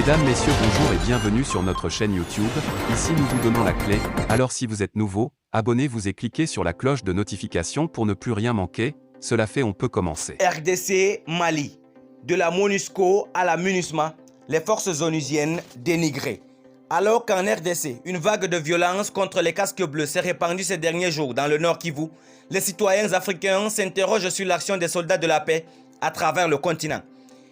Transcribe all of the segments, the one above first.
Mesdames, Messieurs, bonjour et bienvenue sur notre chaîne YouTube. Ici nous vous donnons la clé, alors si vous êtes nouveau, abonnez-vous et cliquez sur la cloche de notification pour ne plus rien manquer. Cela fait, on peut commencer. RDC Mali, de la MONUSCO à la MINUSMA, les forces onusiennes dénigrées. Alors qu'en RDC, une vague de violence contre les casques bleus s'est répandue ces derniers jours dans le Nord Kivu, les citoyens africains s'interrogent sur l'action des soldats de la paix à travers le continent.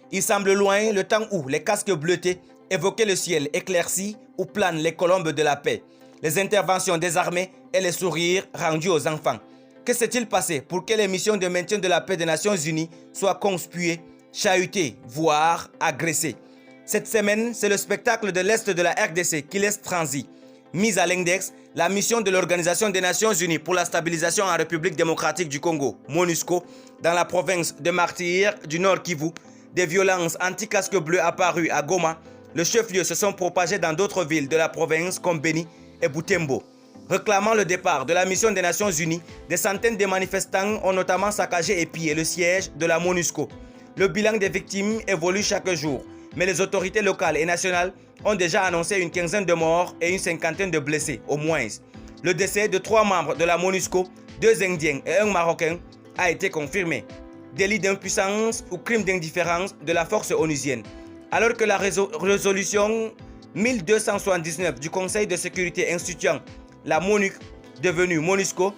Il semble loin le temps où les casques bleutés évoquaient le ciel éclairci où planent les colombes de la paix, les interventions des armées et les sourires rendus aux enfants. Que s'est-il passé pour que les missions de maintien de la paix des Nations Unies soient conspuées, chahutées, voire agressées? Cette semaine, c'est le spectacle de l'Est de la RDC qui laisse transi. Mise à l'index, la mission de l'Organisation des Nations Unies pour la stabilisation en République démocratique du Congo, MONUSCO, dans la province de Martyr du Nord Kivu. Des violences anti-casques bleus apparues à Goma, le chef-lieu se sont propagées dans d'autres villes de la province comme Beni et Butembo. Réclamant le départ de la mission des Nations Unies, des centaines de manifestants ont notamment saccagé et pillé le siège de la MONUSCO. Le bilan des victimes évolue chaque jour, mais les autorités locales et nationales ont déjà annoncé une quinzaine de morts et une cinquantaine de blessés au moins. Le décès de 3 membres de la MONUSCO, 2 Indiens et 1 Marocain, a été confirmé. Délit d'impuissance ou crime d'indifférence de la force onusienne. Alors que la résolution 1279 du Conseil de sécurité instituant la MONUC, devenue MONUSCO,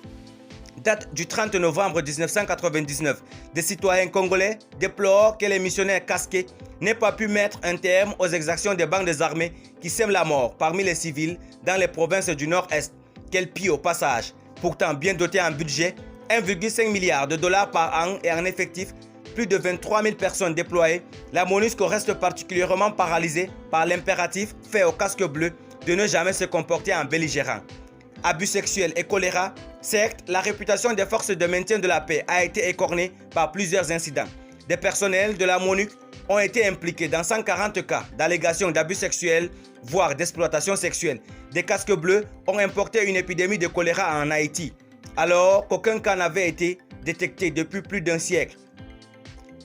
date du 30 novembre 1999, des citoyens congolais déplorent que les missionnaires casqués n'aient pas pu mettre un terme aux exactions des bandes armées qui sèment la mort parmi les civils dans les provinces du Nord-Est, qu'elles pillent au passage. Pourtant bien dotés en budget, 1,5 milliard de dollars par an et en effectif, plus de 23 000 personnes déployées, la MONUSCO reste particulièrement paralysée par l'impératif fait au casque bleu de ne jamais se comporter en belligérant. Abus sexuels et choléra, certes, la réputation des forces de maintien de la paix a été écornée par plusieurs incidents. Des personnels de la MONUC ont été impliqués dans 140 cas d'allégations d'abus sexuels, voire d'exploitation sexuelle. Des casques bleus ont importé une épidémie de choléra en Haïti, alors qu'aucun cas n'avait été détecté depuis plus d'un siècle.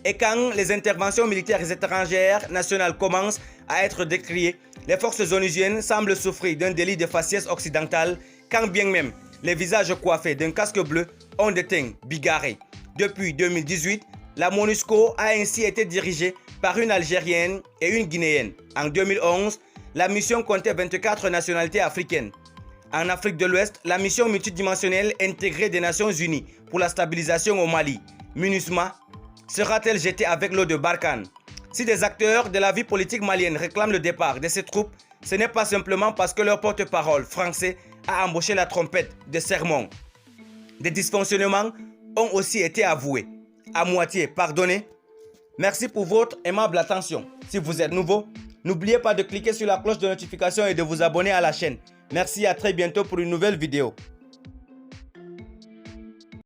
Et quand les interventions militaires étrangères nationales commencent à être décriées, les forces onusiennes semblent souffrir d'un délit de faciès occidental, quand bien même les visages coiffés d'un casque bleu ont des teints bigarrés. Depuis 2018, la MONUSCO a ainsi été dirigée par une Algérienne et une Guinéenne. En 2011, la mission comptait 24 nationalités africaines. En Afrique de l'Ouest, la mission multidimensionnelle intégrée des Nations Unies pour la stabilisation au Mali, MINUSMA, sera-t-elle jetée avec l'eau de Barkhane? Si des acteurs de la vie politique malienne réclament le départ de ces troupes, ce n'est pas simplement parce que leur porte-parole français a embauché la trompette de sermon. Des dysfonctionnements ont aussi été avoués, à moitié pardonnés. Merci pour votre aimable attention. Si vous êtes nouveau, n'oubliez pas de cliquer sur la cloche de notification et de vous abonner à la chaîne. Merci, à très bientôt pour une nouvelle vidéo.